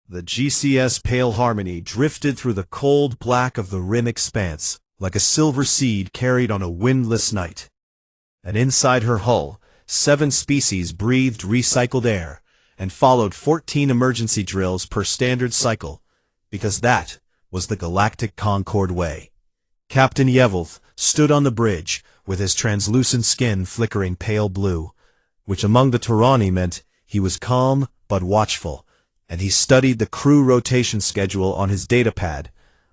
The GCS Pale Harmony drifted through the cold black of the rim expanse, like a silver seed carried on a windless night. And inside her hull, 7 species breathed recycled air, and followed 14 emergency drills per standard cycle, because that was the Galactic Concord way. Captain Yevelth stood on the bridge, with his translucent skin flickering pale blue, which among the Turani meant he was calm but watchful, and he studied the crew rotation schedule on his datapad,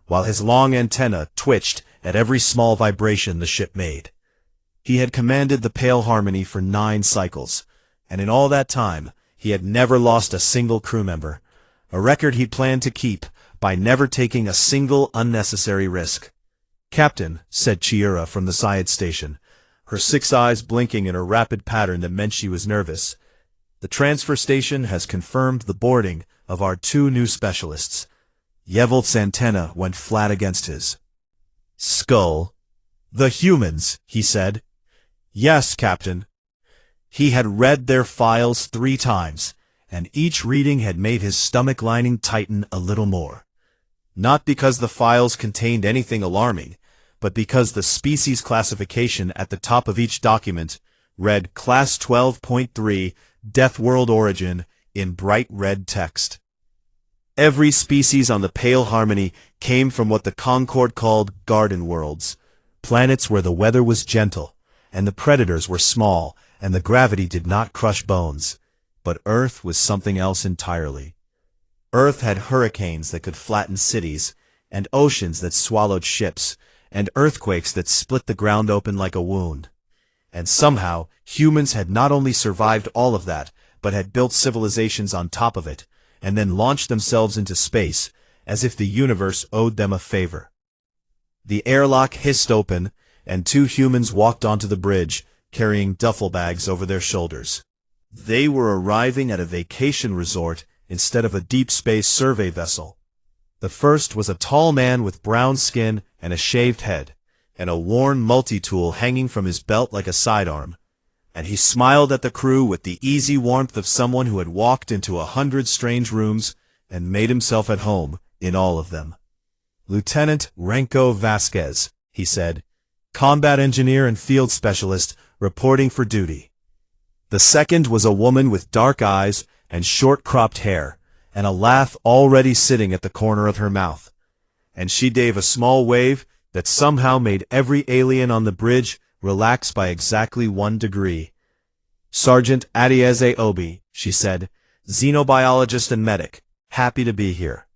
while his long antenna twitched at every small vibration the ship made. He had commanded the Pale Harmony for 9 cycles, and in all that time he had never lost a single crew member, a record he planned to keep by never taking a single unnecessary risk. "Captain," said Chiura from the side station, her 6 eyes blinking in a rapid pattern that meant she was nervous, "the transfer station has confirmed the boarding of our 2 new specialists." Yevelth's antenna went flat against his skull. "The humans," he said. "Yes, Captain." He had read their files 3 times, and each reading had made his stomach lining tighten a little more. Not because the files contained anything alarming, but because the species classification at the top of each document read Class 12.3 Death World Origin in bright red text. Every species on the Pale Harmony came from what the Concord called garden worlds, planets where the weather was gentle, and the predators were small, and the gravity did not crush bones. But Earth was something else entirely. Earth had hurricanes that could flatten cities, and oceans that swallowed ships, and earthquakes that split the ground open like a wound. And somehow, humans had not only survived all of that, but had built civilizations on top of it, and then launched themselves into space, as if the universe owed them a favor. The airlock hissed open, and 2 humans walked onto the bridge, carrying duffel bags over their shoulders. They were arriving at a vacation resort instead of a deep space survey vessel. The first was a tall man with brown skin and a shaved head, and a worn multi-tool hanging from his belt like a sidearm, and he smiled at the crew with the easy warmth of someone who had walked into 100 strange rooms and made himself at home in all of them. "Lieutenant Renko Vasquez," he said, "combat engineer and field specialist, reporting for duty." The second was a woman with dark eyes and short-cropped hair, and a laugh already sitting at the corner of her mouth, and she gave a small wave that somehow made every alien on the bridge relax by exactly 1 degree. "Sergeant Adieze Obi," she said, "xenobiologist and medic, happy to be here."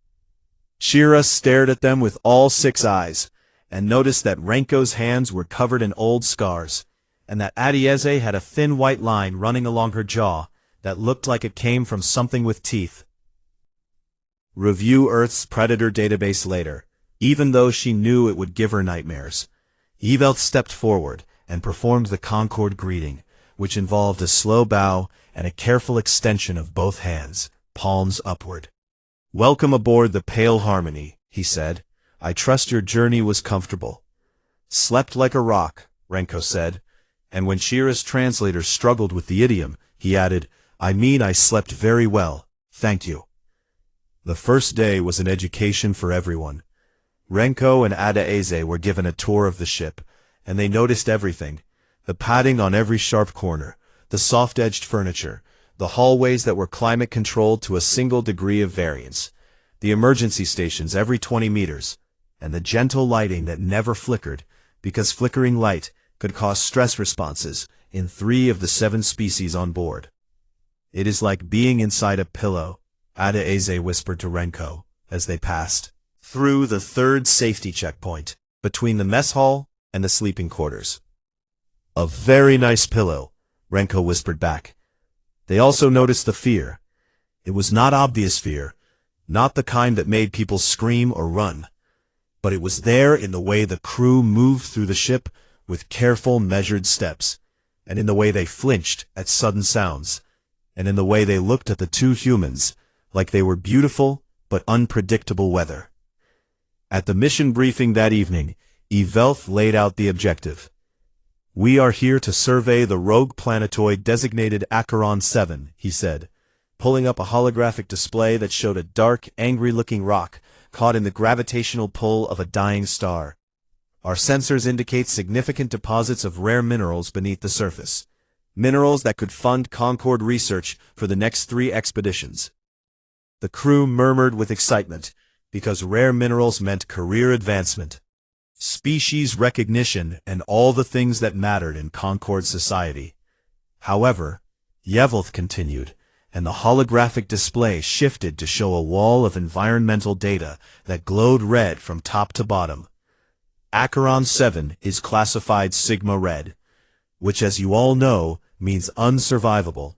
Chiura stared at them with all 6 eyes, and noticed that Renko's hands were covered in old scars, and that Adieze had a thin white line running along her jaw that looked like it came from something with teeth. Review Earth's Predator database later, even though she knew it would give her nightmares. Yevelth stepped forward and performed the Concord greeting, which involved a slow bow and a careful extension of both hands, palms upward. "Welcome aboard the Pale Harmony," he said. "I trust your journey was comfortable." "Slept like a rock," Renko said, and when Chiura's translator struggled with the idiom, he added, "I mean I slept very well, thank you." The first day was an education for everyone. Renko and Adieze were given a tour of the ship, and they noticed everything: the padding on every sharp corner, the soft-edged furniture, the hallways that were climate-controlled to a single degree of variance, the emergency stations every 20 meters, and the gentle lighting that never flickered, because flickering light could cause stress responses in 3 of the 7 species on board. "It is like being inside a pillow," Adieze whispered to Renko as they passed through the 3rd safety checkpoint, between the mess hall and the sleeping quarters. "A very nice pillow," Renko whispered back. They also noticed the fear. It was not obvious fear, not the kind that made people scream or run, but it was there in the way the crew moved through the ship with careful, measured steps, and in the way they flinched at sudden sounds, and in the way they looked at the 2 humans, like they were beautiful but unpredictable weather. At the mission briefing that evening, Yevelth laid out the objective. "We are here to survey the rogue planetoid designated Acheron 7, he said. pulling up a holographic display that showed a dark, angry-looking rock caught in the gravitational pull of a dying star. Our sensors indicate significant deposits of rare minerals beneath the surface. Minerals that could fund Concord research for the next 3 expeditions. The crew murmured with excitement, because rare minerals meant career advancement, species recognition, and all the things that mattered in Concord society. However, Yevelth continued, and the holographic display shifted to show a wall of environmental data that glowed red from top to bottom. Acheron 7 is classified Sigma Red, which, as you all know, means unsurvivable.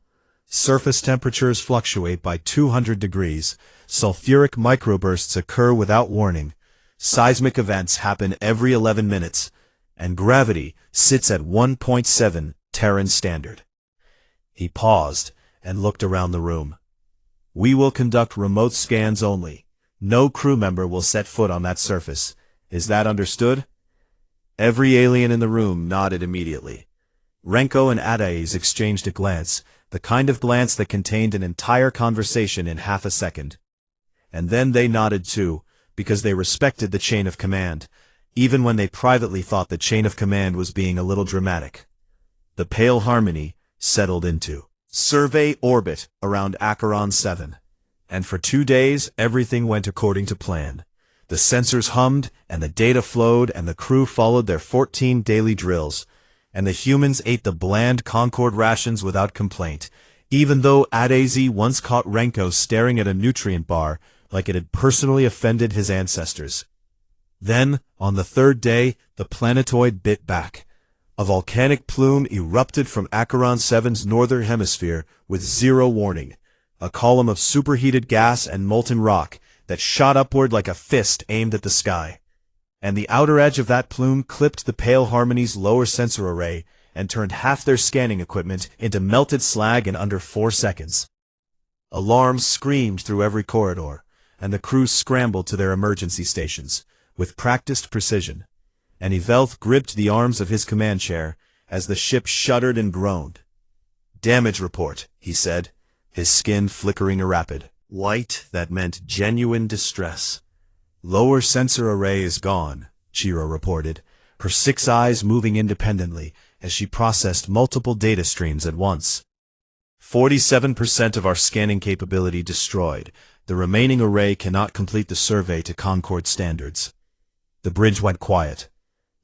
Surface temperatures fluctuate by 200 degrees, sulfuric microbursts occur without warning, seismic events happen every 11 minutes, and gravity sits at 1.7 Terran standard. He paused and looked around the room. We will conduct remote scans only. No crew member will set foot on that surface. Is that understood? Every alien in the room nodded immediately. Renko and Adaes exchanged a glance, the kind of glance that contained an entire conversation in half a second. And then they nodded too, because they respected the chain of command, even when they privately thought the chain of command was being a little dramatic. The pale harmony settled into survey orbit around Acheron 7, and for 2 days everything went according to plan. The sensors hummed, and the data flowed, and the crew followed their 14 daily drills, and the humans ate the bland Concord rations without complaint, even though Adaze once caught Renko staring at a nutrient bar like it had personally offended his ancestors. Then, on the 3rd day, the planetoid bit back. A volcanic plume erupted from Acheron 7's northern hemisphere with 0 warning, a column of superheated gas and molten rock that shot upward like a fist aimed at the sky. And the outer edge of that plume clipped the Pale Harmony's lower sensor array and turned half their scanning equipment into melted slag in under 4 seconds. Alarms screamed through every corridor, and the crew scrambled to their emergency stations, with practiced precision. And Yevelth gripped the arms of his command chair as the ship shuddered and groaned. "Damage report," he said, his skin flickering a rapid white that meant genuine distress. "Lower sensor array is gone," Chiro reported, her 6 eyes moving independently as she processed multiple data streams at once. 47% of our scanning capability destroyed. The remaining array cannot complete the survey to Concord standards. The bridge went quiet.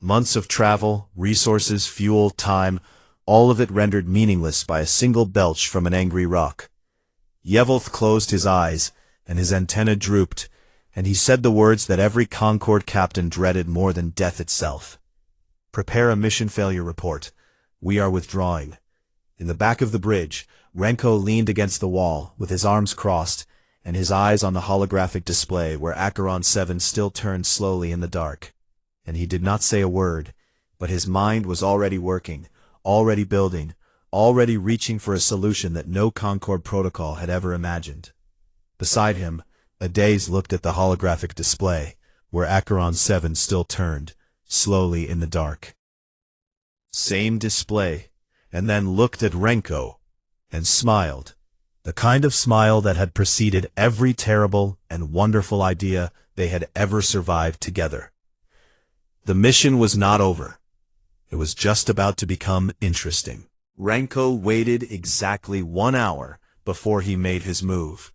Months of travel, resources, fuel, time, all of it rendered meaningless by a single belch from an angry rock. Yevelth closed his eyes, and his antenna drooped, and he said the words that every Concord captain dreaded more than death itself. "Prepare a mission failure report. We are withdrawing." In the back of the bridge, Renko leaned against the wall, with his arms crossed, and his eyes on the holographic display where Acheron 7 still turned slowly in the dark. And he did not say a word, but his mind was already working, already building, already reaching for a solution that no Concord protocol had ever imagined. Beside him, Adaze looked at the holographic display, where Acheron 7 still turned, slowly in the dark. Same display, and then looked at Renko, and smiled, the kind of smile that had preceded every terrible and wonderful idea they had ever survived together. The mission was not over. It was just about to become interesting. Renko waited exactly 1 hour before he made his move,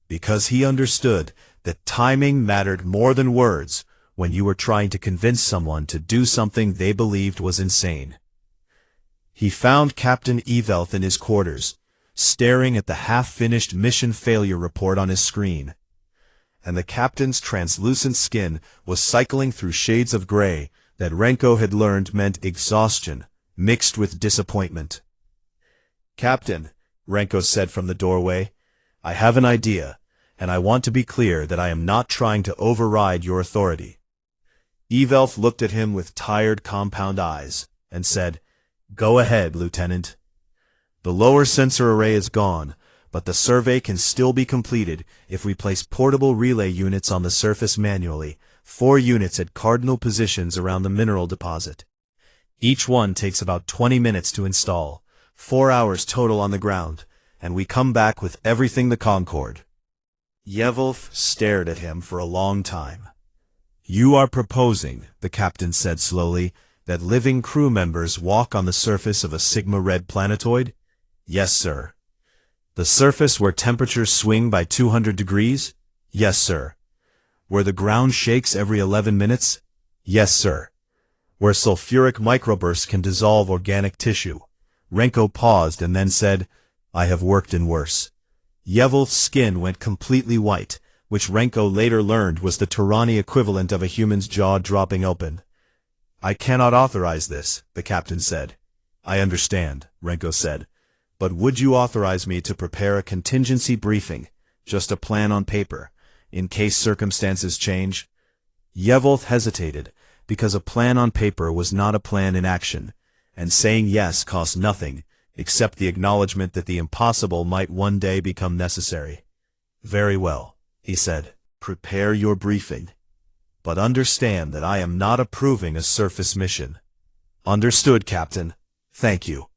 because he understood that timing mattered more than words when you were trying to convince someone to do something they believed was insane. He found Captain Yevelth in his quarters, staring at the half-finished mission failure report on his screen. And the captain's translucent skin was cycling through shades of gray that Renko had learned meant exhaustion mixed with disappointment. "Captain," Renko said from the doorway, "I have an idea, and I want to be clear that I am not trying to override your authority." Yevelth looked at him with tired compound eyes, and said, "Go ahead, Lieutenant. The lower sensor array is gone, but the survey can still be completed if we place portable relay units on the surface manually, 4 units at cardinal positions around the mineral deposit. Each one takes about 20 minutes to install, 4 hours total on the ground, and we come back with everything the Concorde. Yevulf stared at him for a long time. You are proposing, the captain said slowly, that living crew members walk on the surface of a Sigma-Red planetoid? Yes, sir. The surface where temperatures swing by 200 degrees? Yes, sir. Where the ground shakes every 11 minutes? Yes, sir. Where sulfuric microbursts can dissolve organic tissue. Renko paused and then said, I have worked in worse. Yevulf's skin went completely white, which Renko later learned was the Tyranny equivalent of a human's jaw dropping open. I cannot authorize this, the captain said. I understand, Renko said. But would you authorize me to prepare a contingency briefing, just a plan on paper, in case circumstances change? Yevulf hesitated, because a plan on paper was not a plan in action, and saying yes cost nothing, except the acknowledgement that the impossible might one day become necessary. Very well, he said. Prepare your briefing. But understand that I am not approving a surface mission. Understood, Captain. Thank you.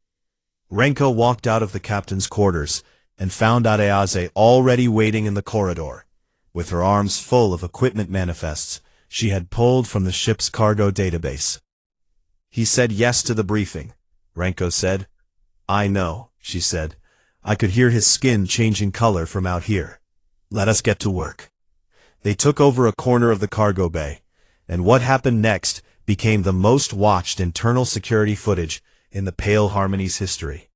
Renko walked out of the captain's quarters and found Adeaze already waiting in the corridor. With her arms full of equipment manifests she had pulled from the ship's cargo database. He said yes to the briefing, Renko said. I know, she said. I could hear his skin changing color from out here. Let us get to work. They took over a corner of the cargo bay, and what happened next became the most watched internal security footage in the Pale Harmony's history.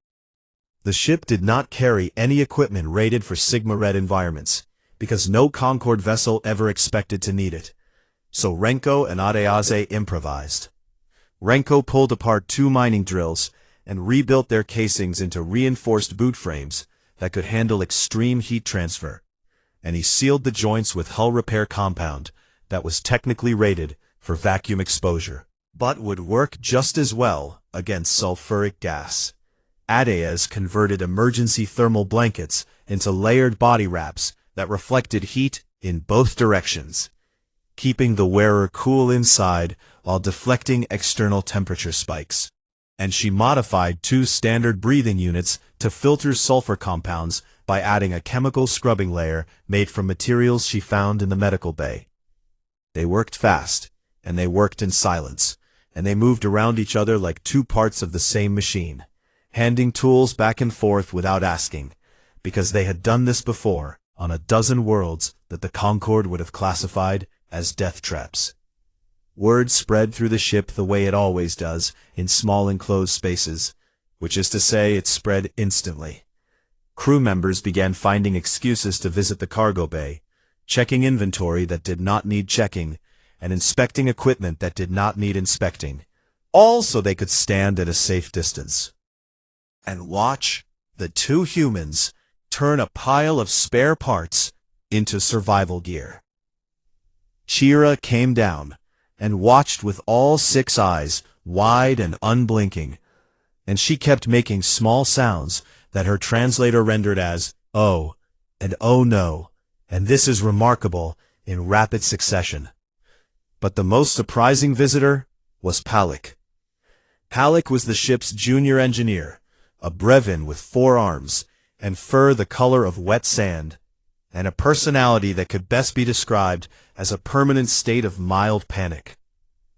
The ship did not carry any equipment rated for Sigma-Red environments, because no Concorde vessel ever expected to need it. So Renko and Adeaze improvised. Renko pulled apart 2 mining drills and rebuilt their casings into reinforced boot frames that could handle extreme heat transfer, and he sealed the joints with hull repair compound that was technically rated for vacuum exposure, but would work just as well against sulfuric gas. Adeaze converted emergency thermal blankets into layered body wraps that reflected heat in both directions, keeping the wearer cool inside while deflecting external temperature spikes. And she modified 2 standard breathing units to filter sulfur compounds by adding a chemical scrubbing layer made from materials she found in the medical bay. They worked fast, and they worked in silence, and they moved around each other like 2 parts of the same machine, handing tools back and forth without asking, because they had done this before on a dozen worlds that the Concorde would have classified as death traps. Word spread through the ship the way it always does in small enclosed spaces, which is to say it spread instantly. Crew members began finding excuses to visit the cargo bay, checking inventory that did not need checking, and inspecting equipment that did not need inspecting, all so they could stand at a safe distance and watch the 2 humans turn a pile of spare parts into survival gear. Chira came down and watched with all 6 eyes wide and unblinking, and she kept making small sounds that her translator rendered as "oh" and "oh no," and this is remarkable in rapid succession. But the most surprising visitor was Palik. Palik was the ship's junior engineer, a Brevin with 4 arms and fur the color of wet sand, and a personality that could best be described as a permanent state of mild panic.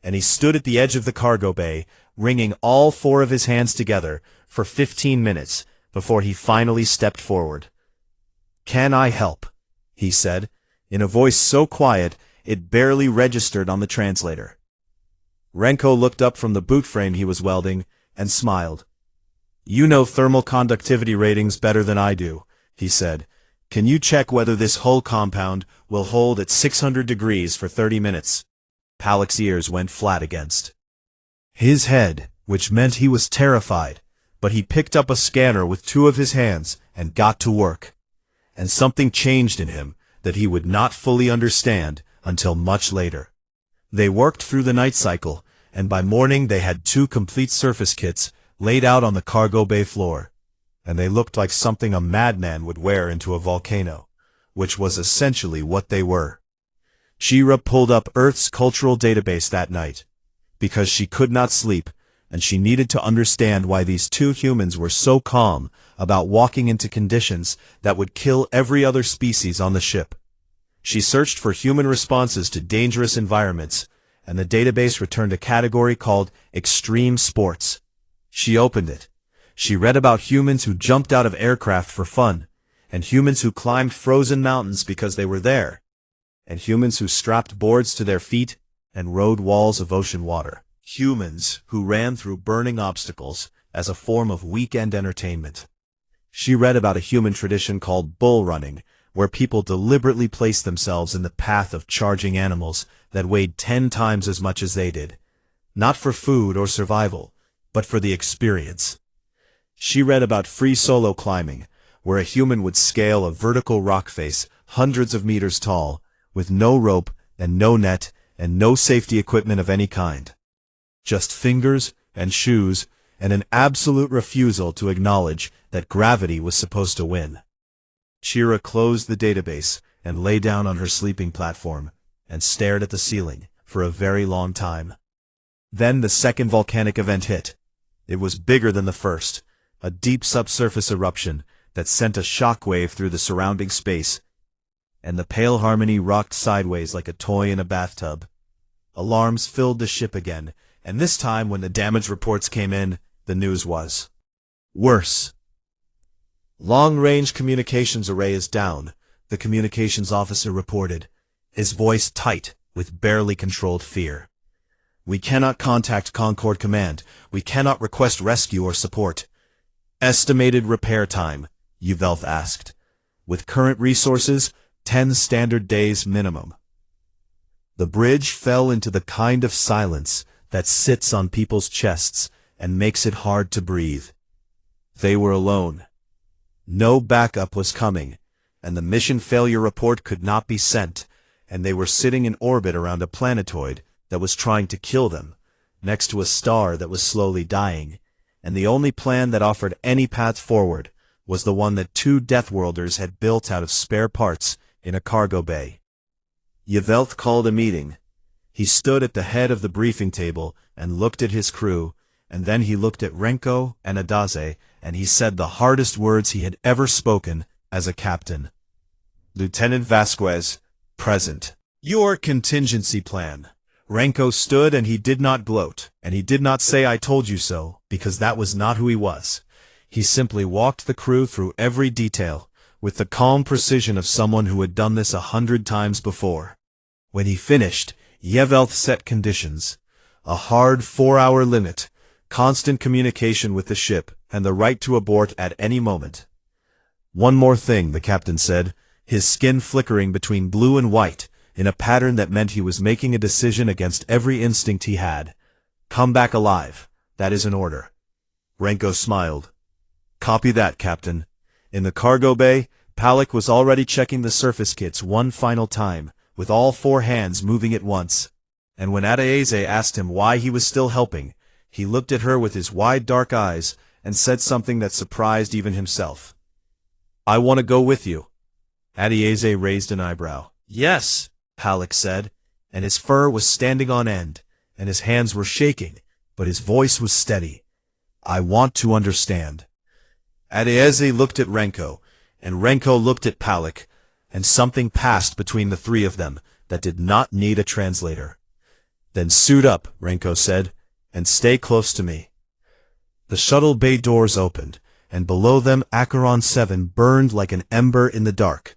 And he stood at the edge of the cargo bay, wringing all 4 of his hands together for 15 minutes before he finally stepped forward. "Can I help?" he said, in a voice so quiet it barely registered on the translator. Renko looked up from the boot frame he was welding and smiled. "You know thermal conductivity ratings better than I do," he said. "Can you check whether this hull compound will hold at 600 degrees for 30 minutes? Palik's ears went flat against his head, which meant he was terrified, but he picked up a scanner with 2 of his hands and got to work. And something changed in him that he would not fully understand until much later. They worked through the night cycle, and by morning they had 2 complete surface kits laid out on the cargo bay floor, and they looked like something a madman would wear into a volcano, which was essentially what they were. Shira pulled up Earth's cultural database that night. Because she could not sleep, and she needed to understand why these two humans were so calm about walking into conditions that would kill every other species on the ship. She searched for human responses to dangerous environments, and the database returned a category called Extreme Sports. She opened it. She read about humans who jumped out of aircraft for fun, and humans who climbed frozen mountains because they were there, and humans who strapped boards to their feet and rode walls of ocean water. Humans who ran through burning obstacles as a form of weekend entertainment. She read about a human tradition called bull running, where people deliberately placed themselves in the path of charging animals that weighed 10 times as much as they did, not for food or survival, but for the experience. She read about free solo climbing, where a human would scale a vertical rock face hundreds of meters tall, with no rope and no net and no safety equipment of any kind. Just fingers and shoes and an absolute refusal to acknowledge that gravity was supposed to win. Shira closed the database and lay down on her sleeping platform and stared at the ceiling for a very long time. Then the second volcanic event hit. It was bigger than the first, a deep subsurface eruption that sent a shockwave through the surrounding space, and the Pale Harmony rocked sideways like a toy in a bathtub. Alarms filled the ship again, and this time when the damage reports came in, the news was worse. Long-range communications array is down, the communications officer reported, his voice tight with barely controlled fear. We cannot contact Concord Command. We cannot request rescue or support. Estimated repair time, Yvelth asked. With current resources, 10 standard days minimum. The bridge fell into the kind of silence that sits on people's chests and makes it hard to breathe. They were alone. No backup was coming, and the mission failure report could not be sent, and they were sitting in orbit around a planetoid that was trying to kill them, next to a star that was slowly dying, and the only plan that offered any path forward was the one that two Deathworlders had built out of spare parts in a cargo bay. Yvelth called a meeting. He stood at the head of the briefing table and looked at his crew, and then he looked at Renko and Adaze, and he said the hardest words he had ever spoken as a captain. Lieutenant Vasquez, present. Your contingency plan. Renko stood and he did not gloat, and he did not say I told you so, because that was not who he was. He simply walked the crew through every detail, with the calm precision of someone who had done this 100 times before. When he finished, Yvelth set conditions. A hard 4-hour limit, constant communication with the ship, and the right to abort at any moment. One more thing, the captain said, his skin flickering between blue and white, in a pattern that meant he was making a decision against every instinct he had. Come back alive. That is an order. Renko smiled. Copy that, Captain. In the cargo bay, Palak was already checking the surface kits one final time, with all 4 hands moving at once. And when Adaeze asked him why he was still helping, he looked at her with his wide dark eyes and said something that surprised even himself. I want to go with you. Adaeze raised an eyebrow. Yes, Palak said, and his fur was standing on end, and his hands were shaking, but his voice was steady. I want to understand. Adaeze looked at Renko, and Renko looked at Palak, and something passed between the three of them that did not need a translator. Then suit up, Renko said, and stay close to me. The shuttle bay doors opened, and below them Acheron 7 burned like an ember in the dark,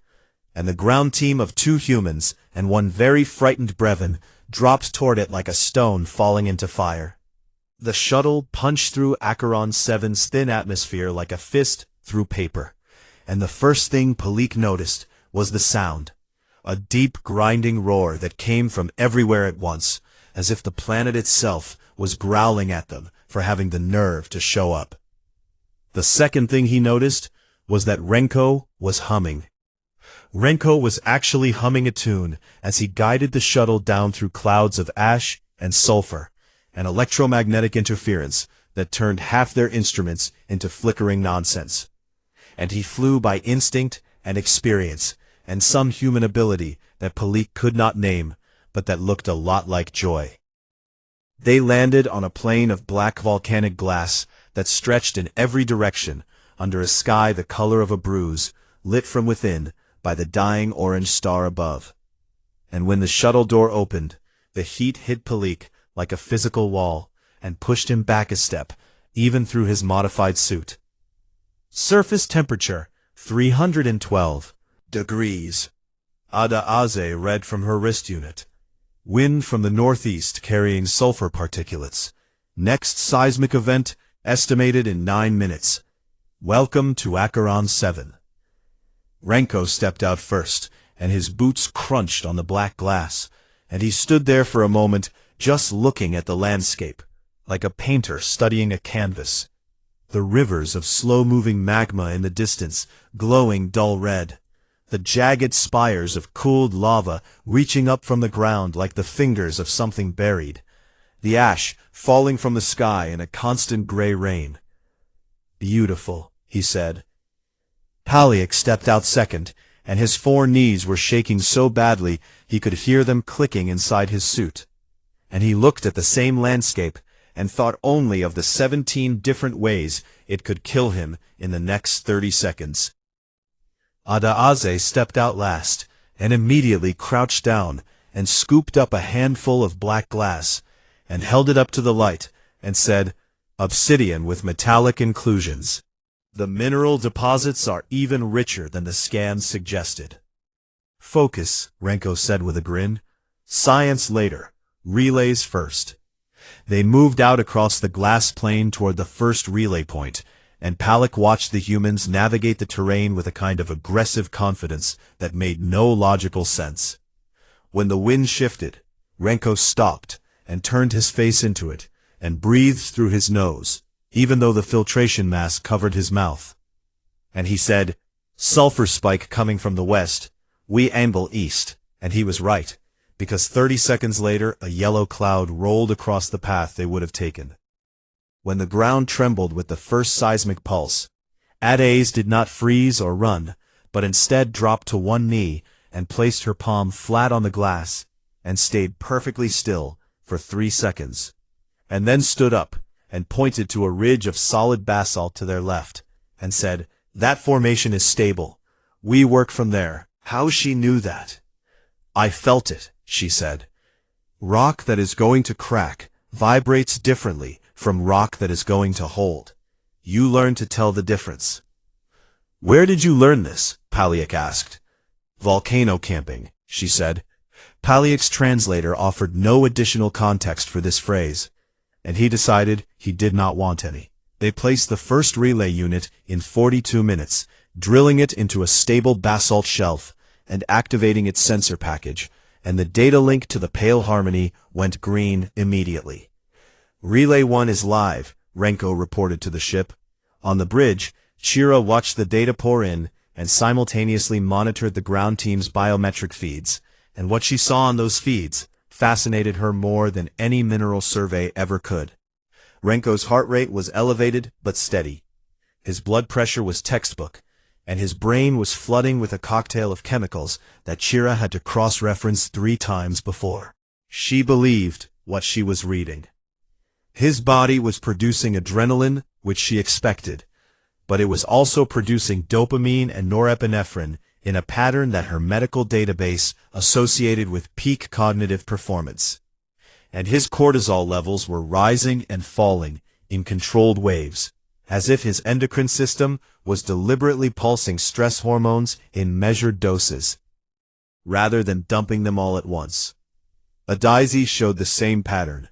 and the ground team of 2 humans and 1 very frightened Brevin dropped toward it like a stone falling into fire. The shuttle punched through Acheron 7's thin atmosphere like a fist through paper, and the first thing Palik noticed was the sound, a deep grinding roar that came from everywhere at once, as if the planet itself was growling at them for having the nerve to show up. The second thing he noticed was that Renko was humming. Renko was actually humming a tune as he guided the shuttle down through clouds of ash and sulfur and electromagnetic interference that turned half their instruments into flickering nonsense. And he flew by instinct and experience and some human ability that Palik could not name, but that looked a lot like joy. They landed on a plain of black volcanic glass that stretched in every direction under a sky the color of a bruise, lit from within by the dying orange star above. And when the shuttle door opened, the heat hit Palik like a physical wall and pushed him back a step, even through his modified suit. Surface temperature, 312 degrees. Ada Aze read from her wrist unit. Wind from the northeast carrying sulfur particulates. Next seismic event estimated in 9 minutes. Welcome to Acheron 7. Renko stepped out first, and his boots crunched on the black glass, and he stood there for a moment just looking at the landscape, like a painter studying a canvas. The rivers of slow-moving magma in the distance, glowing dull red. The jagged spires of cooled lava reaching up from the ground like the fingers of something buried. The ash falling from the sky in a constant gray rain. Beautiful, he said. Paliak stepped out second, and his 4 knees were shaking so badly he could hear them clicking inside his suit. And he looked at the same landscape and thought only of the 17 different ways it could kill him in the next 30 seconds. Ada Aze stepped out last, and immediately crouched down and scooped up a handful of black glass, and held it up to the light, and said, "Obsidian with metallic inclusions. The mineral deposits are even richer than the scans suggested." "Focus," Renko said with a grin. "Science later. Relays first." They moved out across the glass plain toward the first relay point, and Palik watched the humans navigate the terrain with a kind of aggressive confidence that made no logical sense. When the wind shifted, Renko stopped and turned his face into it, and breathed through his nose, even though the filtration mask covered his mouth. And he said, "Sulfur spike coming from the west. We amble east." And he was right, because 30 seconds later a yellow cloud rolled across the path they would have taken. When the ground trembled with the first seismic pulse, Adaze did not freeze or run, but instead dropped to one knee and placed her palm flat on the glass, and stayed perfectly still for 3 seconds, and then stood up and pointed to a ridge of solid basalt to their left, and said, "That formation is stable. We work from there." How she knew that? "I felt it," she said. "Rock that is going to crack vibrates differently from rock that is going to hold. You learn to tell the difference." "Where did you learn this?" Paliak asked. "Volcano camping," she said. Paliak's translator offered no additional context for this phrase, and he decided he did not want any. They placed the first relay unit in 42 minutes, drilling it into a stable basalt shelf and activating its sensor package, and the data link to the Pale Harmony went green immediately. "Relay 1 is live," Renko reported to the ship. On the bridge, Chira watched the data pour in and simultaneously monitored the ground team's biometric feeds, and what she saw on those feeds fascinated her more than any mineral survey ever could. Renko's heart rate was elevated but steady. His blood pressure was textbook, and his brain was flooding with a cocktail of chemicals that Chira had to cross-reference 3 times before. She believed what she was reading. His body was producing adrenaline, which she expected, but it was also producing dopamine and norepinephrine in a pattern that her medical database associated with peak cognitive performance. And his cortisol levels were rising and falling in controlled waves, as if his endocrine system was deliberately pulsing stress hormones in measured doses, rather than dumping them all at once. Adaze showed the same pattern.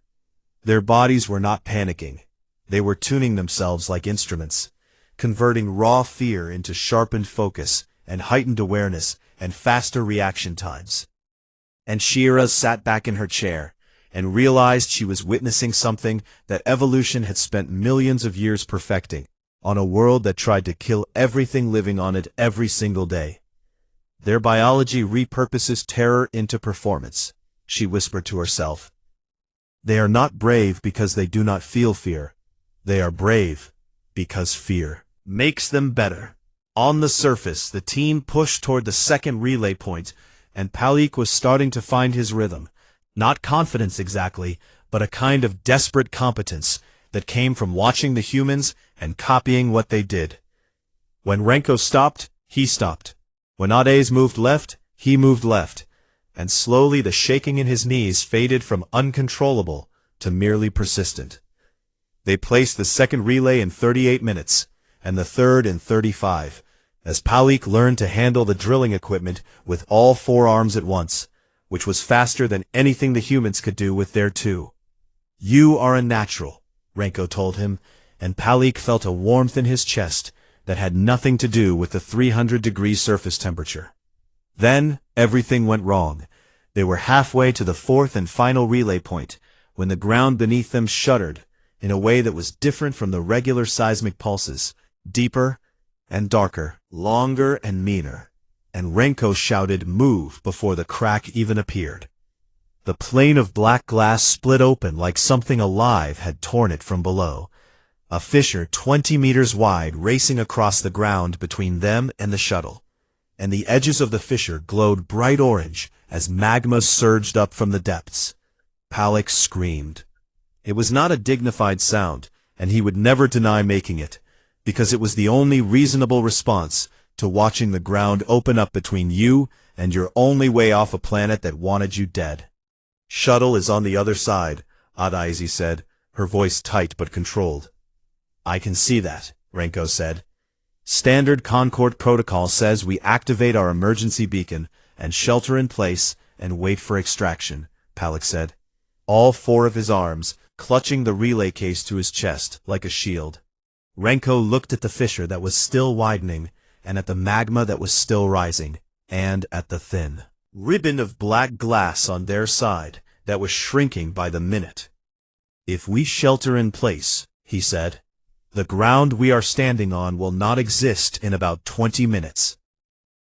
Their bodies were not panicking. They were tuning themselves like instruments, converting raw fear into sharpened focus and heightened awareness and faster reaction times. And Shira sat back in her chair and realized she was witnessing something that evolution had spent millions of years perfecting on a world that tried to kill everything living on it every single day. "Their biology repurposes terror into performance," she whispered to herself. "They are not brave because they do not feel fear. They are brave because fear makes them better." On the surface, the team pushed toward the second relay point, and Palik was starting to find his rhythm. Not confidence exactly, but a kind of desperate competence that came from watching the humans and copying what they did. When Renko stopped, he stopped. When Ades moved left, he moved left, and slowly the shaking in his knees faded from uncontrollable to merely persistent. They placed the second relay in 38 minutes, and the third in 35, as Palik learned to handle the drilling equipment with all 4 arms at once, which was faster than anything the humans could do with their 2. "You are a natural," Renko told him, and Palik felt a warmth in his chest that had nothing to do with the 300-degree surface temperature. Then, everything went wrong. They were halfway to the 4th and final relay point, when the ground beneath them shuddered, in a way that was different from the regular seismic pulses, deeper and darker, longer and meaner, and Renko shouted "Move" before the crack even appeared. The plane of black glass split open like something alive had torn it from below, a fissure 20 meters wide racing across the ground between them and the shuttle, and the edges of the fissure glowed bright orange as magma surged up from the depths. Palik screamed. It was not a dignified sound, and he would never deny making it, because it was the only reasonable response to watching the ground open up between you and your only way off a planet that wanted you dead. "Shuttle is on the other side," Adaisi said, her voice tight but controlled. "I can see that," Renko said. "Standard Concord protocol says we activate our emergency beacon and shelter in place and wait for extraction," Palik said, all 4 of his arms clutching the relay case to his chest like a shield. Renko looked at the fissure that was still widening, and at the magma that was still rising, and at the thin ribbon of black glass on their side that was shrinking by the minute. "If we shelter in place," he said, "the ground we are standing on will not exist in about 20 minutes.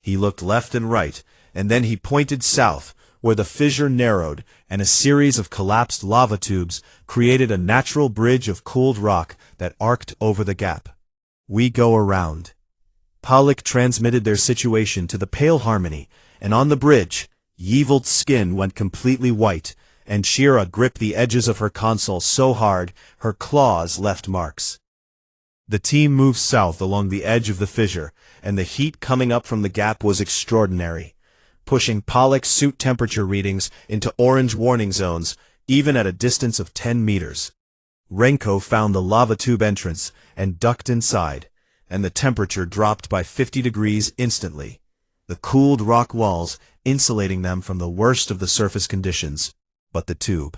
He looked left and right, and then he pointed south, where the fissure narrowed, and a series of collapsed lava tubes created a natural bridge of cooled rock that arced over the gap. "We go around." Palik transmitted their situation to the Pale Harmony, and on the bridge, Yevilt's skin went completely white, and Shira gripped the edges of her console so hard her claws left marks. The team moved south along the edge of the fissure, and the heat coming up from the gap was extraordinary, pushing Palik's suit temperature readings into orange warning zones, even at a distance of 10 meters. Renko found the lava tube entrance and ducked inside, and the temperature dropped by 50 degrees instantly, the cooled rock walls insulating them from the worst of the surface conditions. But the tube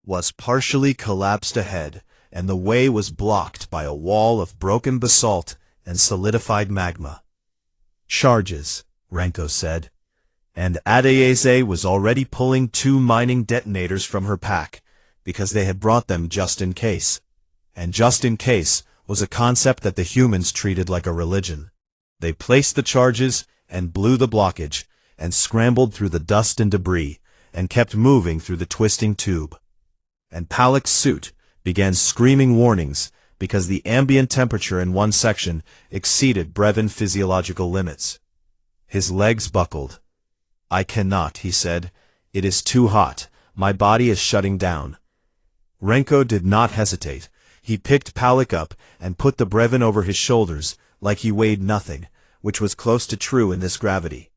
was partially collapsed ahead, and the way was blocked by a wall of broken basalt and solidified magma. "Charges," Renko said, and Adaese was already pulling 2 mining detonators from her pack, because they had brought them just in case. And just in case was a concept that the humans treated like a religion. They placed the charges and blew the blockage, and scrambled through the dust and debris, and kept moving through the twisting tube. And Palik's suit began screaming warnings, because the ambient temperature in one section exceeded Brevin physiological limits. His legs buckled. "I cannot," he said. "It is too hot. My body is shutting down." Renko did not hesitate. He picked Palik up and put the Brevin over his shoulders like he weighed nothing, which was close to true in this gravity.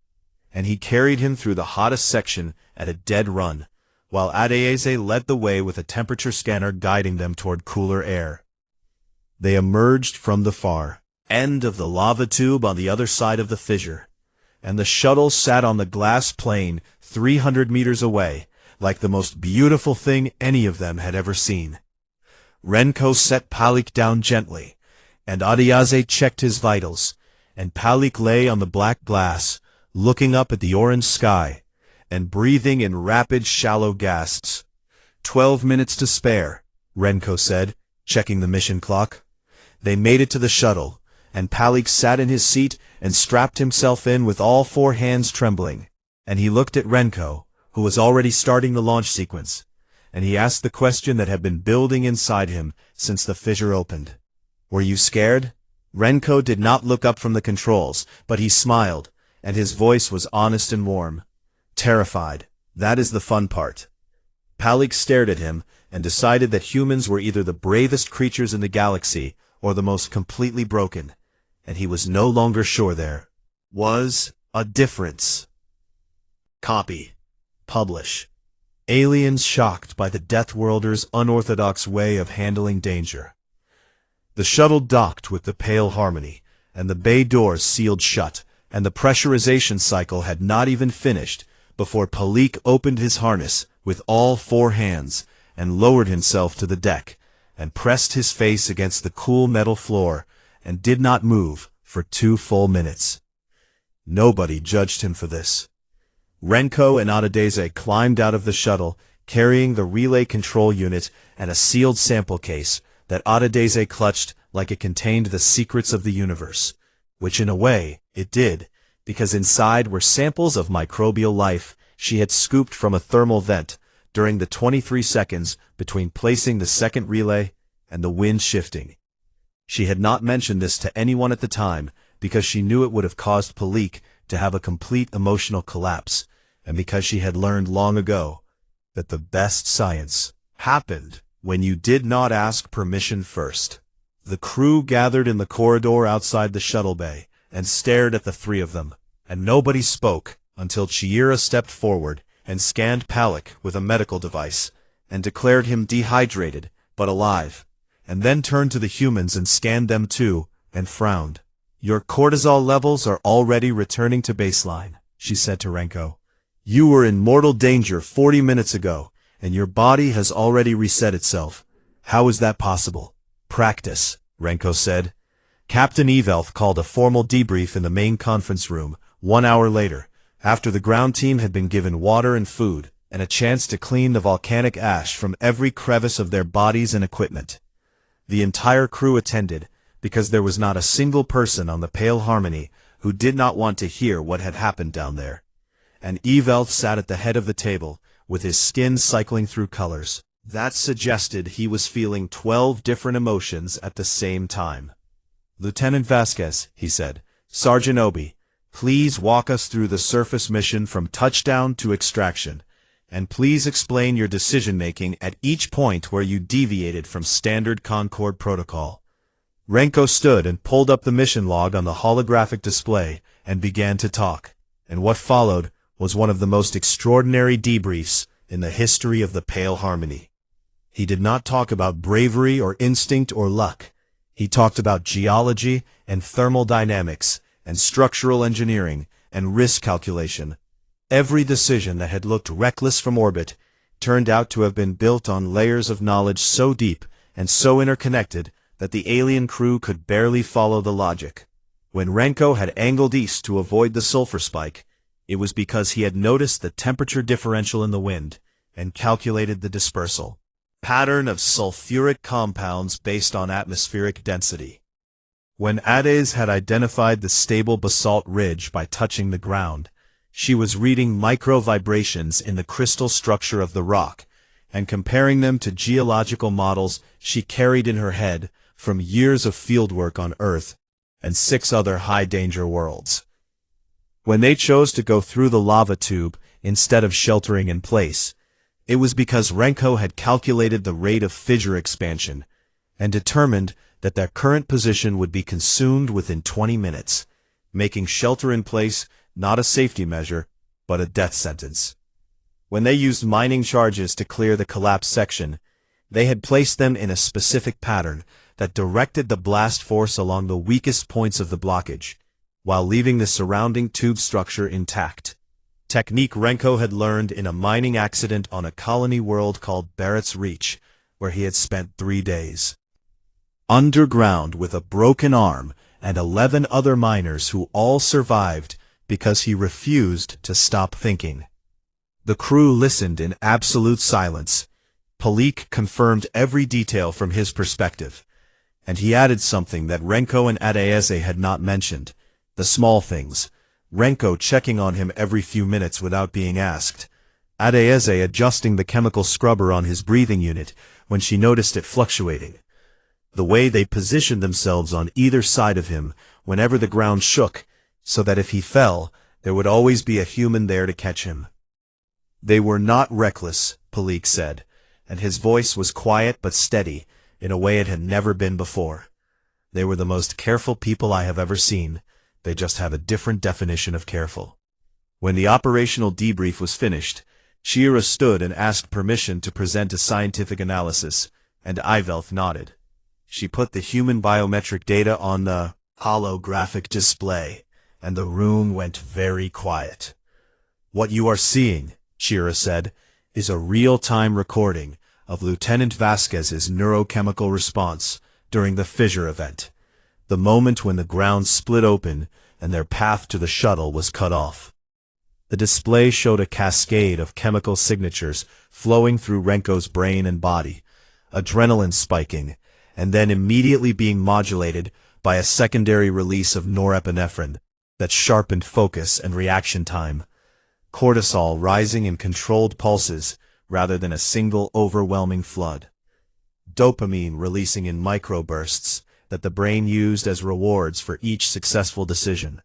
And he carried him through the hottest section at a dead run, while Adaese led the way with a temperature scanner guiding them toward cooler air. They emerged from the far end of the lava tube on the other side of the fissure, and the shuttle sat on the glass plain 300 meters away, like the most beautiful thing any of them had ever seen. Renko set Palik down gently, and Adaese checked his vitals, and Palik lay on the black glass, looking up at the orange sky, and breathing in rapid, shallow gasps. 12 minutes to spare, Renko said, checking the mission clock. They made it to the shuttle, and Palik sat in his seat and strapped himself in with all 4 hands trembling, and he looked at Renko, who was already starting the launch sequence, and he asked the question that had been building inside him since the fissure opened. "Were you scared?" Renko did not look up from the controls, but he smiled, and his voice was honest and warm. "Terrified. That is the fun part." Palik stared at him and decided that humans were either the bravest creatures in the galaxy or the most completely broken, and he was no longer sure there was a difference. Copy. Publish. Aliens shocked by the Deathworlders' unorthodox way of handling danger. The shuttle docked with the Pale Harmony, and the bay doors sealed shut, and the pressurization cycle had not even finished before Palik opened his harness with all 4 hands and lowered himself to the deck and pressed his face against the cool metal floor and did not move for 2 full minutes. Nobody judged him for this. Renko and Adadeze climbed out of the shuttle, carrying the relay control unit and a sealed sample case that Adadeze clutched like it contained the secrets of the universe, which in a way it did, because inside were samples of microbial life she had scooped from a thermal vent during the 23 seconds between placing the second relay and the wind shifting. She had not mentioned this to anyone at the time because she knew it would have caused Palik to have a complete emotional collapse, and because she had learned long ago that the best science happened when you did not ask permission first. The crew gathered in the corridor outside the shuttle bay and stared at the 3 of them, and nobody spoke until Chihira stepped forward and scanned Palik with a medical device and declared him dehydrated but alive, and then turned to the humans and scanned them too and frowned. "Your cortisol levels are already returning to baseline," she said to Renko. "You were in mortal danger 40 minutes ago, and your body has already reset itself. How is that possible?" "Practice," Renko said. Captain Evelth called a formal debrief in the main conference room 1 hour later, after the ground team had been given water and food, and a chance to clean the volcanic ash from every crevice of their bodies and equipment. The entire crew attended, because there was not a single person on the Pale Harmony who did not want to hear what had happened down there. And Evelth sat at the head of the table, with his skin cycling through colors. That suggested he was feeling 12 different emotions at the same time. "Lieutenant Vasquez," he said, "Sergeant Obi, please walk us through the surface mission from touchdown to extraction, and please explain your decision-making at each point where you deviated from standard Concord protocol." Renko stood and pulled up the mission log on the holographic display and began to talk, and what followed was one of the most extraordinary debriefs in the history of the Pale Harmony. He did not talk about bravery or instinct or luck. He talked about geology and thermal dynamics and structural engineering and risk calculation. Every decision that had looked reckless from orbit turned out to have been built on layers of knowledge so deep and so interconnected that the alien crew could barely follow the logic. When Renko had angled east to avoid the sulfur spike, it was because he had noticed the temperature differential in the wind and calculated the dispersal pattern of sulfuric compounds based on atmospheric density. When Ades had identified the stable basalt ridge by touching the ground, she was reading micro-vibrations in the crystal structure of the rock and comparing them to geological models she carried in her head from years of fieldwork on Earth and 6 other high-danger worlds. When they chose to go through the lava tube instead of sheltering in place, it was because Renko had calculated the rate of fissure expansion and determined that their current position would be consumed within 20 minutes, making shelter in place not a safety measure, but a death sentence. When they used mining charges to clear the collapsed section, they had placed them in a specific pattern that directed the blast force along the weakest points of the blockage, while leaving the surrounding tube structure intact. Technique Renko had learned in a mining accident on a colony world called Barrett's Reach, where he had spent 3 days. Underground with a broken arm and 11 other miners who all survived because he refused to stop thinking. The crew listened in absolute silence. Palik confirmed every detail from his perspective, and he added something that Renko and Adaeze had not mentioned, the small things. Renko checking on him every few minutes without being asked. Adaeze adjusting the chemical scrubber on his breathing unit when she noticed it fluctuating. The way they positioned themselves on either side of him whenever the ground shook, so that if he fell, there would always be a human there to catch him. They were not reckless, Palik said, and his voice was quiet but steady, in a way it had never been before. They were the most careful people I have ever seen. They just have a different definition of careful. When the operational debrief was finished, Shira stood and asked permission to present a scientific analysis, and Ivelth nodded. She put the human biometric data on the holographic display, and the room went very quiet. "What you are seeing," Shira said, "is a real-time recording of Lieutenant Vasquez's neurochemical response during the fissure event, the moment when the ground split open and their path to the shuttle was cut off." The display showed a cascade of chemical signatures flowing through Renko's brain and body, adrenaline spiking, and then immediately being modulated by a secondary release of norepinephrine that sharpened focus and reaction time, cortisol rising in controlled pulses rather than a single overwhelming flood, dopamine releasing in microbursts that the brain used as rewards for each successful decision.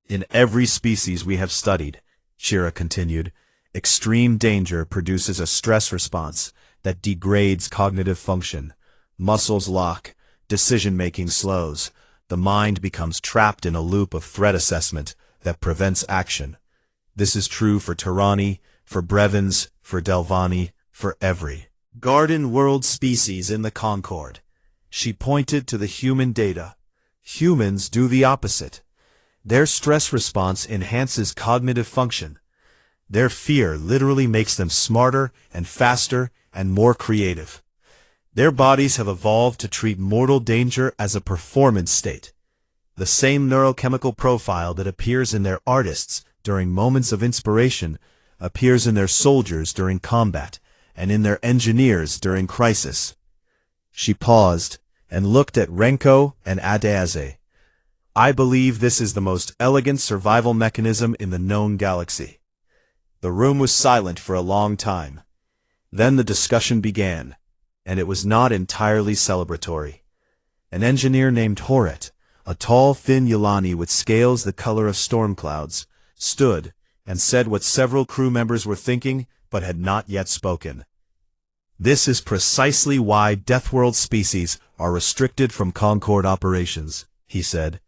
"In every species we have studied," Shira continued, "extreme danger produces a stress response that degrades cognitive function. Muscles lock, decision-making slows, the mind becomes trapped in a loop of threat assessment that prevents action. This is true for Tirani, for Brevins, for Delvani, for every garden world species in the Concord." She pointed to the human data. Humans do the opposite. Their stress response enhances cognitive function. Their fear literally makes them smarter and faster and more creative. Their bodies have evolved to treat mortal danger as a performance state. The same neurochemical profile that appears in their artists during moments of inspiration appears in their soldiers during combat and in their engineers during crisis. She paused and looked at Renko and Adaze. "I believe this is the most elegant survival mechanism in the known galaxy." The room was silent for a long time. Then the discussion began, and it was not entirely celebratory. An engineer named Horet, a tall, thin Yulani with scales the color of storm clouds, stood and said what several crew members were thinking but had not yet spoken. "This is precisely why Deathworld species are restricted from Concord operations," he said.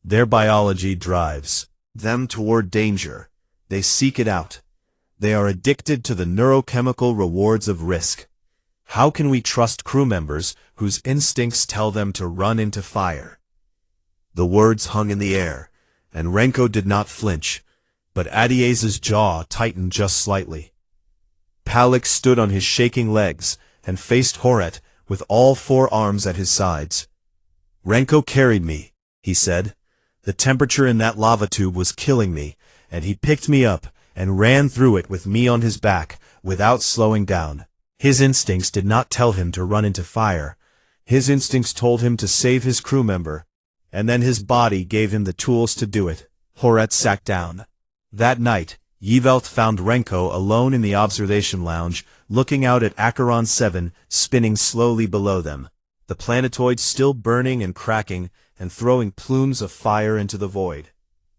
"Their biology drives them toward danger. They seek it out. They are addicted to the neurochemical rewards of risk. How can we trust crew members whose instincts tell them to run into fire?" The words hung in the air, and Renko did not flinch, but Adieza's jaw tightened just slightly. Palik stood on his shaking legs and faced Horet with all four arms at his sides. "Renko carried me," he said. "The temperature in that lava tube was killing me, and he picked me up and ran through it with me on his back without slowing down. His instincts did not tell him to run into fire. His instincts told him to save his crew member, and then his body gave him the tools to do it." Horet sat down. That night, Yvelth found Renko alone in the observation lounge, looking out at Acheron 7 spinning slowly below them, the planetoid still burning and cracking and throwing plumes of fire into the void.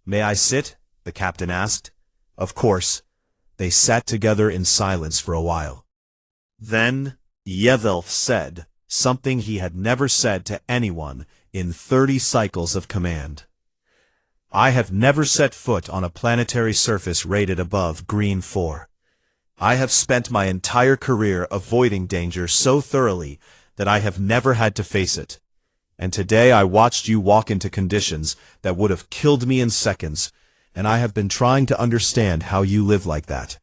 "May I sit?" the captain asked. "Of course." They sat together in silence for a while. Then, Yvelth said something he had never said to anyone in 30 cycles of command. "I have never set foot on a planetary surface rated above Green 4. I have spent my entire career avoiding danger so thoroughly that I have never had to face it. And today I watched you walk into conditions that would have killed me in seconds, and I have been trying to understand how you live like that."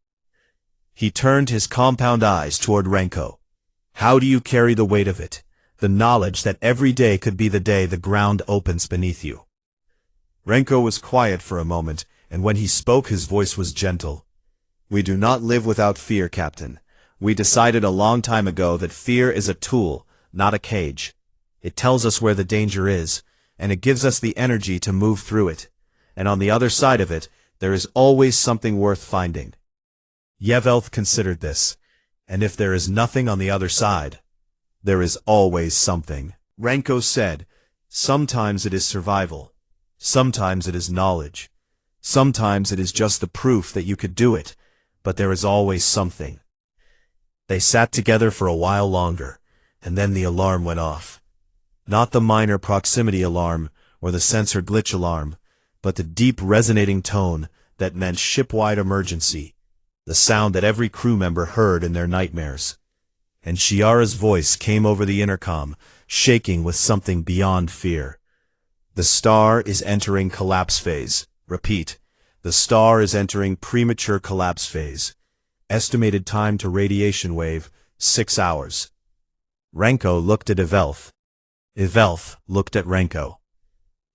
He turned his compound eyes toward Renko. "How do you carry the weight of it, the knowledge that every day could be the day the ground opens beneath you?" Renko was quiet for a moment, and when he spoke his voice was gentle. "We do not live without fear, Captain. We decided a long time ago that fear is a tool, not a cage. It tells us where the danger is, and it gives us the energy to move through it. And on the other side of it, there is always something worth finding." Yvelth considered this. "And if there is nothing on the other side?" "There is always something," Renko said. "Sometimes it is survival. Sometimes it is knowledge. Sometimes it is just the proof that you could do it, but there is always something." They sat together for a while longer, and then the alarm went off. Not the minor proximity alarm or the sensor glitch alarm, but the deep resonating tone that meant ship-wide emergency, the sound that every crew member heard in their nightmares. And Shiara's voice came over the intercom, shaking with something beyond fear. The star is entering collapse phase. Repeat, the star is entering premature collapse phase. Estimated time to radiation wave, 6 hours. Renko looked at Evelth. Evelth looked at Renko.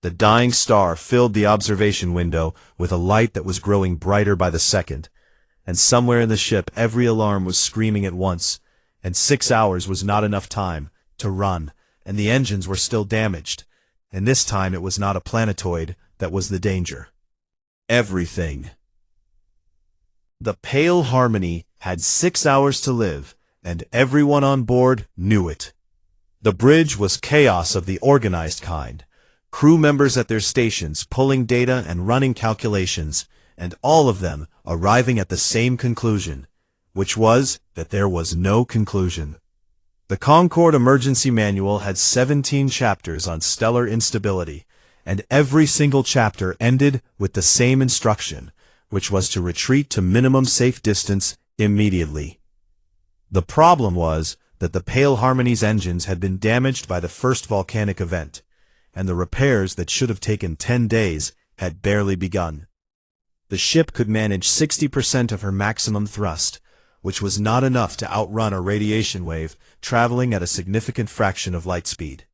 The dying star filled the observation window with a light that was growing brighter by the second, and somewhere in the ship every alarm was screaming at once, and 6 hours was not enough time to run, and the engines were still damaged, and this time it was not a planetoid that was the danger. Everything. The Pale Harmony had 6 hours to live, and everyone on board knew it. The bridge was chaos of the organized kind. Crew members at their stations pulling data and running calculations, and all of them arriving at the same conclusion, which was that there was no conclusion. The Concorde Emergency Manual had 17 chapters on stellar instability, and every single chapter ended with the same instruction, which was to retreat to minimum safe distance immediately. The problem was that the Pale Harmony's engines had been damaged by the first volcanic event, and the repairs that should have taken 10 days had barely begun. The ship could manage 60% of her maximum thrust, which was not enough to outrun a radiation wave traveling at a significant fraction of light speed.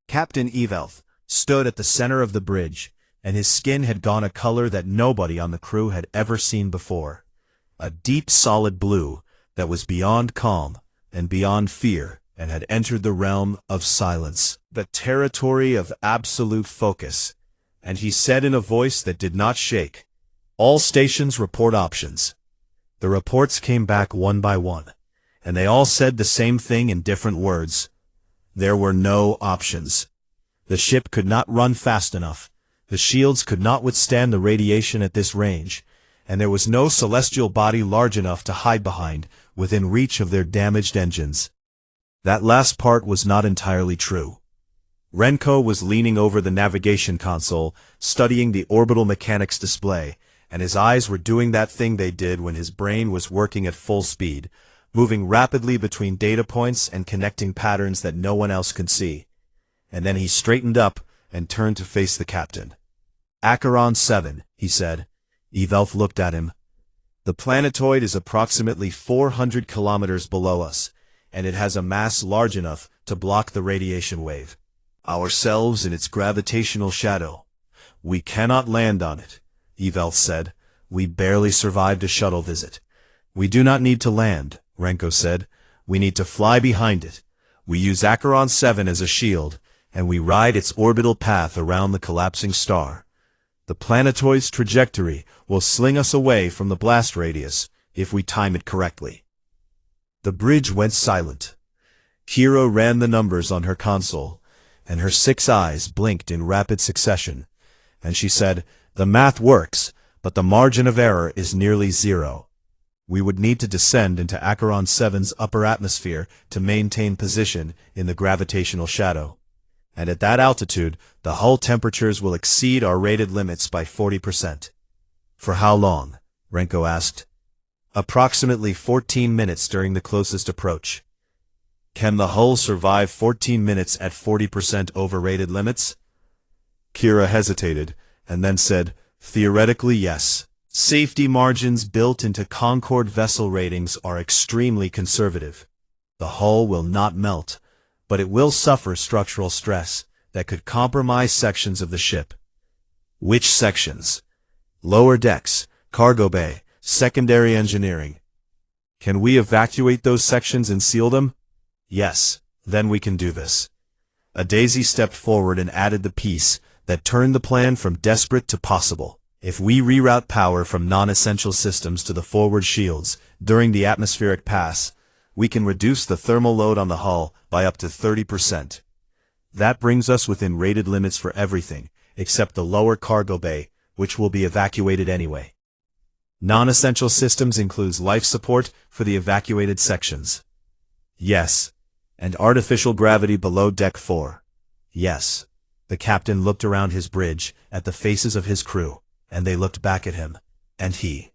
Captain Evelth stood at the center of the bridge, and his skin had gone a color that nobody on the crew had ever seen before. A deep solid blue that was beyond calm and beyond fear, and had entered the realm of silence, the territory of absolute focus. And he said in a voice that did not shake, "All stations report options." The reports came back one by one, and they all said the same thing in different words. There were no options. The ship could not run fast enough, the shields could not withstand the radiation at this range, and there was no celestial body large enough to hide behind, within reach of their damaged engines. That last part was not entirely true. Renko was leaning over the navigation console, studying the orbital mechanics display, and his eyes were doing that thing they did when his brain was working at full speed, moving rapidly between data points and connecting patterns that no one else could see. And then he straightened up and turned to face the captain. "Acheron 7, he said. Evelth looked at him. "The planetoid is approximately 400 kilometers below us, and it has a mass large enough to block the radiation wave. Ourselves in its gravitational shadow. We cannot land on it," Evelth said. "We barely survived a shuttle visit." "We do not need to land," Renko said. "We need to fly behind it. We use Acheron 7 as a shield, and we ride its orbital path around the collapsing star. The planetoid's trajectory will sling us away from the blast radius, if we time it correctly." The bridge went silent. Kira ran the numbers on her console, and her 6 eyes blinked in rapid succession, and she said, "The math works, but the margin of error is nearly 0. We would need to descend into Acheron 7's upper atmosphere to maintain position in the gravitational shadow. And at that altitude, the hull temperatures will exceed our rated limits by 40%. "For how long?" Renko asked. "Approximately 14 minutes during the closest approach." "Can the hull survive 14 minutes at 40% overrated limits?" Kira hesitated, and then said, "Theoretically, yes. Safety margins built into Concorde vessel ratings are extremely conservative. The hull will not melt, but it will suffer structural stress that could compromise sections of the ship." "Which sections?" "Lower decks, cargo bay, secondary engineering." "Can we evacuate those sections and seal them?" "Yes, then we can do this." Adazy stepped forward and added the piece that turned the plan from desperate to possible. "If we reroute power from non-essential systems to the forward shields during the atmospheric pass, we can reduce the thermal load on the hull by up to 30%. That brings us within rated limits for everything, except the lower cargo bay, which will be evacuated anyway." Non-essential systems includes life support for the evacuated sections. Yes. And artificial gravity below Deck 4. Yes. The captain looked around his bridge at the faces of his crew, and they looked back at him, and he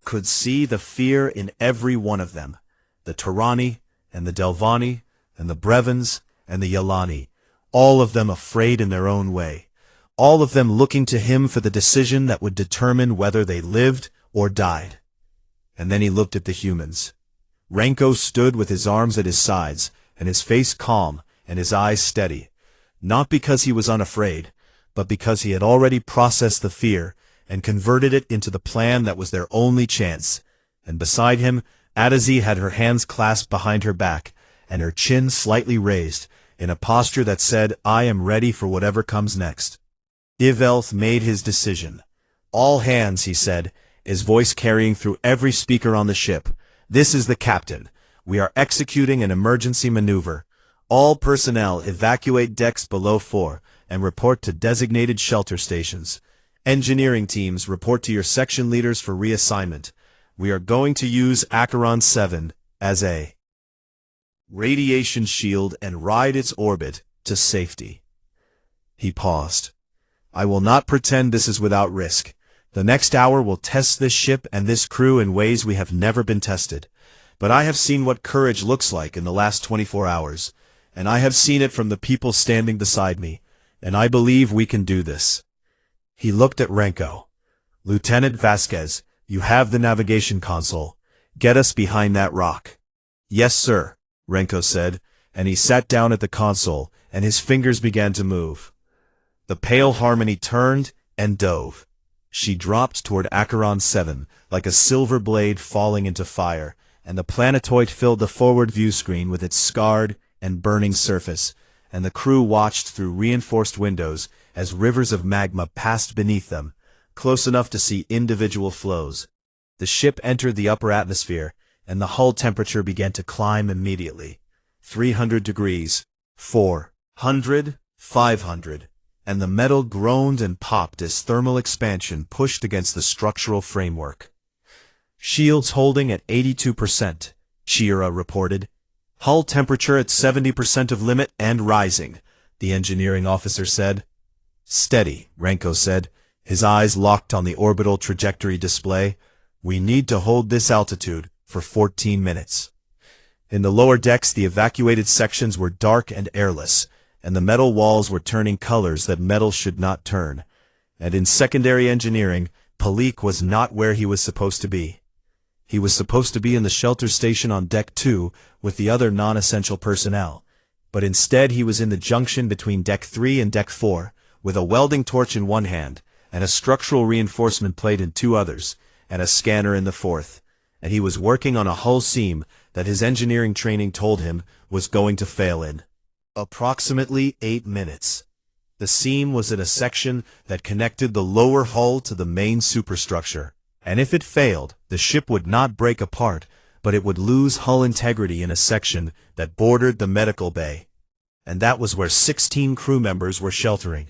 could see the fear in every one of them. The Turani, and the Delvani, and the Brevans, and the Yalani, all of them afraid in their own way, all of them looking to him for the decision that would determine whether they lived or died. And then he looked at the humans. Renko stood with his arms at his sides, and his face calm, and his eyes steady, not because he was unafraid, but because he had already processed the fear and converted it into the plan that was their only chance. And beside him, Adazi had her hands clasped behind her back, and her chin slightly raised, in a posture that said, "I am ready for whatever comes next." Ivelth made his decision. "All hands," he said, his voice carrying through every speaker on the ship. "This is the captain. We are executing an emergency maneuver. All personnel evacuate decks below 4 and report to designated shelter stations. Engineering teams report to your section leaders for reassignment. We are going to use Acheron 7 as a radiation shield and ride its orbit to safety." He paused. "I will not pretend this is without risk. The next hour will test this ship and this crew in ways we have never been tested. But I have seen what courage looks like in the last 24 hours, and I have seen it from the people standing beside me, and I believe we can do this." He looked at Renko. "Lieutenant Vasquez, you have the navigation console. Get us behind that rock." "Yes, sir," Renko said, and he sat down at the console, and his fingers began to move. The pale Harmony turned and dove. She dropped toward Acheron 7, like a silver blade falling into fire, and the planetoid filled the forward view screen with its scarred and burning surface, and the crew watched through reinforced windows as rivers of magma passed beneath them, close enough to see individual flows. The ship entered the upper atmosphere, and the hull temperature began to climb immediately. 300 degrees, 400, 500, and the metal groaned and popped as thermal expansion pushed against the structural framework. "Shields holding at 82%, Chira reported. "Hull temperature at 70% of limit and rising," the engineering officer said. "Steady," Renko said, his eyes locked on the orbital trajectory display. "We need to hold this altitude for 14 minutes." In the lower decks, the evacuated sections were dark and airless, and the metal walls were turning colors that metal should not turn. And in secondary engineering, Palik was not where he was supposed to be. He was supposed to be in the shelter station on Deck 2 with the other non-essential personnel, but instead he was in the junction between Deck 3 and Deck 4, with a welding torch in one hand, and a structural reinforcement plate in two others, and a scanner in the fourth, and he was working on a hull seam that his engineering training told him was going to fail in approximately 8 minutes. The seam was in a section that connected the lower hull to the main superstructure, and if it failed, the ship would not break apart, but it would lose hull integrity in a section that bordered the medical bay. And that was where 16 crew members were sheltering.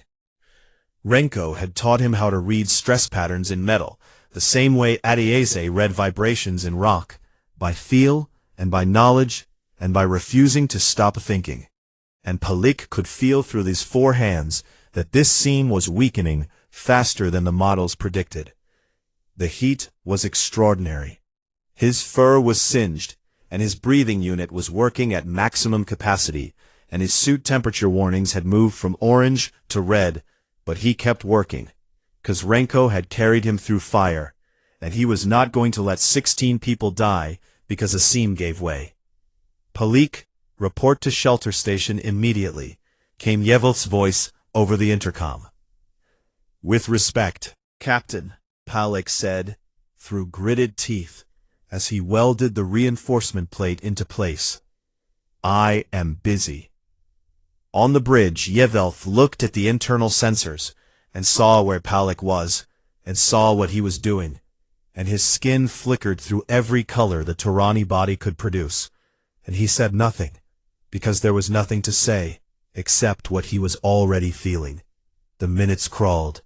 Renko had taught him how to read stress patterns in metal, the same way Adiese read vibrations in rock, by feel, and by knowledge, and by refusing to stop thinking. And Palik could feel through his 4 hands that this seam was weakening faster than the models predicted. The heat was extraordinary. His fur was singed, and his breathing unit was working at maximum capacity, and his suit temperature warnings had moved from orange to red, but he kept working, 'cause Renko had carried him through fire, and he was not going to let 16 people die because a seam gave way. "Palik, report to shelter station immediately," came Yevil's voice over the intercom. "With respect, Captain," Palik said, through gritted teeth, as he welded the reinforcement plate into place. "I am busy." On the bridge, Yevelth looked at the internal sensors, and saw where Palik was, and saw what he was doing, and his skin flickered through every color the Turani body could produce, and he said nothing, because there was nothing to say, except what he was already feeling. The minutes crawled.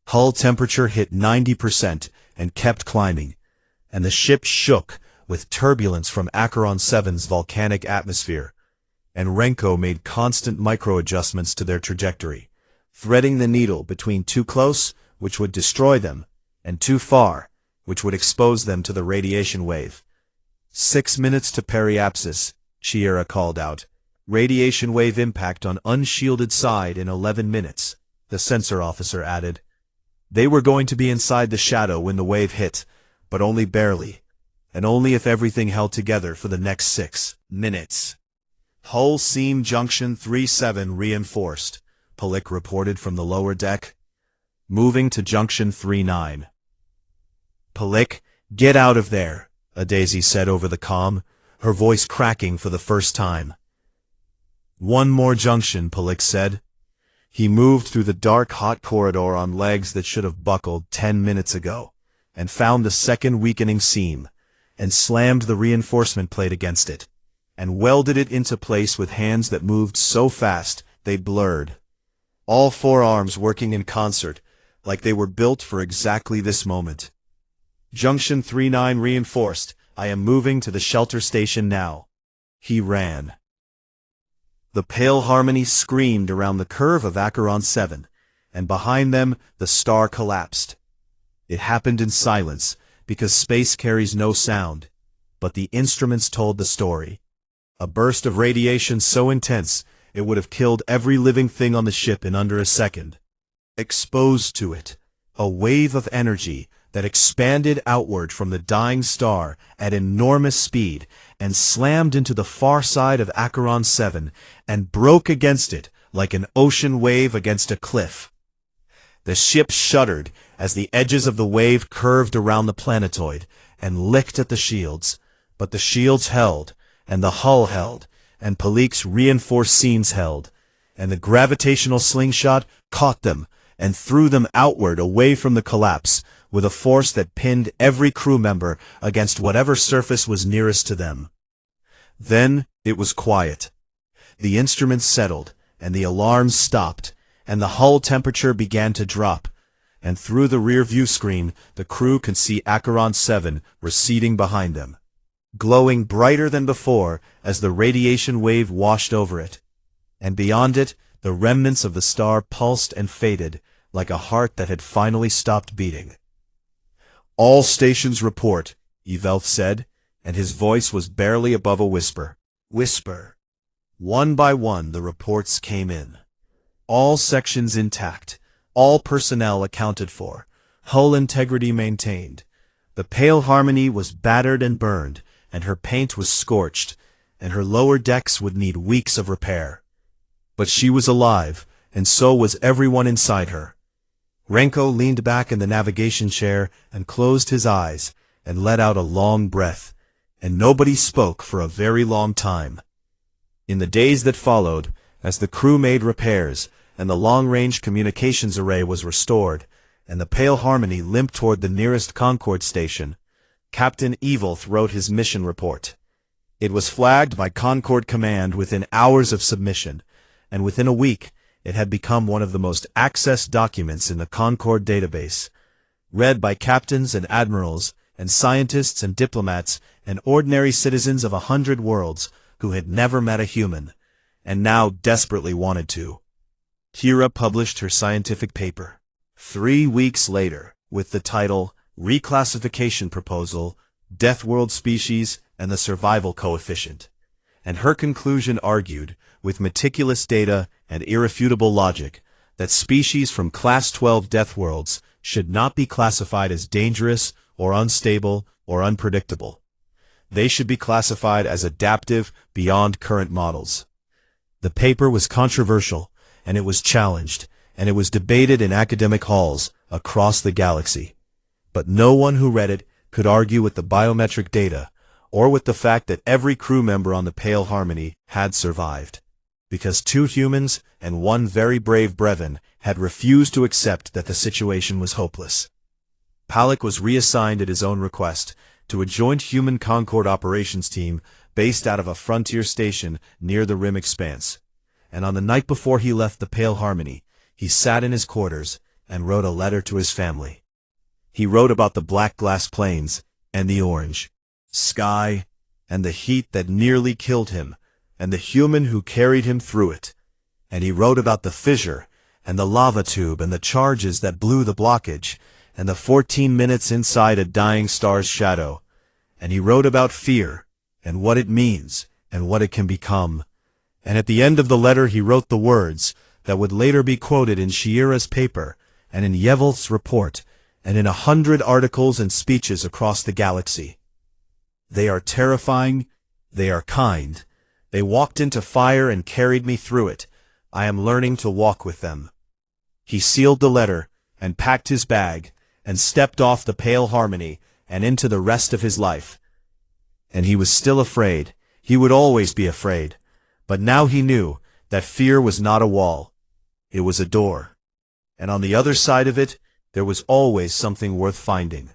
Hull temperature hit 90% and kept climbing, and the ship shook with turbulence from Acheron 7's volcanic atmosphere, and Renko made constant micro-adjustments to their trajectory, threading the needle between too close, which would destroy them, and too far, which would expose them to the radiation wave. 6 minutes to periapsis, Chiera called out. Radiation wave impact on unshielded side in 11 minutes, the sensor officer added. They were going to be inside the shadow when the wave hit, but only barely, and only if everything held together for the next 6 minutes. Hull seam junction 37 reinforced, Palik reported from the lower deck. Moving to junction 39. Palik, get out of there, Adaisy said over the comm, her voice cracking for the first time. One more junction, Palik said. He moved through the dark, hot corridor on legs that should have buckled 10 minutes ago, and found the second weakening seam, and slammed the reinforcement plate against it, and welded it into place with hands that moved so fast they blurred. All 4 arms working in concert, like they were built for exactly this moment. Junction 39 reinforced. I am moving to the shelter station now. He ran. The pale harmony screamed around the curve of Acheron 7, and behind them the star collapsed. It happened in silence, because space carries no sound, but the instruments told the story. A burst of radiation so intense it would have killed every living thing on the ship in under a second. Exposed to it, a wave of energy that expanded outward from the dying star at enormous speed and slammed into the far side of Acheron 7 and broke against it like an ocean wave against a cliff. The ship shuddered as the edges of the wave curved around the planetoid and licked at the shields, but the shields held, and the hull held, and Palik's reinforced seams held, and the gravitational slingshot caught them and threw them outward away from the collapse with a force that pinned every crew member against whatever surface was nearest to them. Then it was quiet. The instruments settled, and the alarms stopped, and the hull temperature began to drop, and through the rear view screen the crew could see Acheron 7 receding behind them, glowing brighter than before as the radiation wave washed over it, and beyond it the remnants of the star pulsed and faded like a heart that had finally stopped beating. All stations report, Evelth said, and his voice was barely above a whisper. Whisper. One by one the reports came in. All sections intact, all personnel accounted for, hull integrity maintained. The pale harmony was battered and burned, and her paint was scorched, and her lower decks would need weeks of repair. But she was alive, and so was everyone inside her. Renko leaned back in the navigation chair and closed his eyes and let out a long breath, and nobody spoke for a very long time. In the days that followed, as the crew made repairs and the long-range communications array was restored, and the pale harmony limped toward the nearest Concord station, Captain Evelth wrote his mission report. It was flagged by Concord Command within hours of submission, and within a week it had become one of the most accessed documents in the Concord database, read by captains and admirals and scientists and diplomats and ordinary citizens of 100 worlds who had never met a human, and now desperately wanted to. Kira published her scientific paper 3 weeks later with the title Reclassification Proposal, Deathworld Species and the Survival Coefficient, and her conclusion argued, with meticulous data and irrefutable logic, that species from Class 12 Deathworlds should not be classified as dangerous or unstable or unpredictable. They should be classified as adaptive beyond current models. The paper was controversial, and it was challenged, and it was debated in academic halls across the galaxy. But no one who read it could argue with the biometric data, or with the fact that every crew member on the Pale Harmony had survived, because 2 humans and 1 very brave Brevin had refused to accept that the situation was hopeless. Palik was reassigned at his own request to a joint human Concord operations team based out of a frontier station near the Rim Expanse, and on the night before he left the Pale Harmony, he sat in his quarters and wrote a letter to his family. He wrote about the black glass plains, and the orange sky, and the heat that nearly killed him, and the human who carried him through it. And he wrote about the fissure, and the lava tube, and the charges that blew the blockage, and the 14 minutes inside a dying star's shadow. And he wrote about fear, and what it means, and what it can become. And at the end of the letter he wrote the words that would later be quoted in Shiera's paper, and in Yevelth's report, and in 100 articles and speeches across the galaxy. They are terrifying, they are kind. They walked into fire and carried me through it. I am learning to walk with them. He sealed the letter, and packed his bag, and stepped off the Pale Harmony, and into the rest of his life. And he was still afraid. He would always be afraid. But now he knew that fear was not a wall. It was a door. And on the other side of it, there was always something worth finding.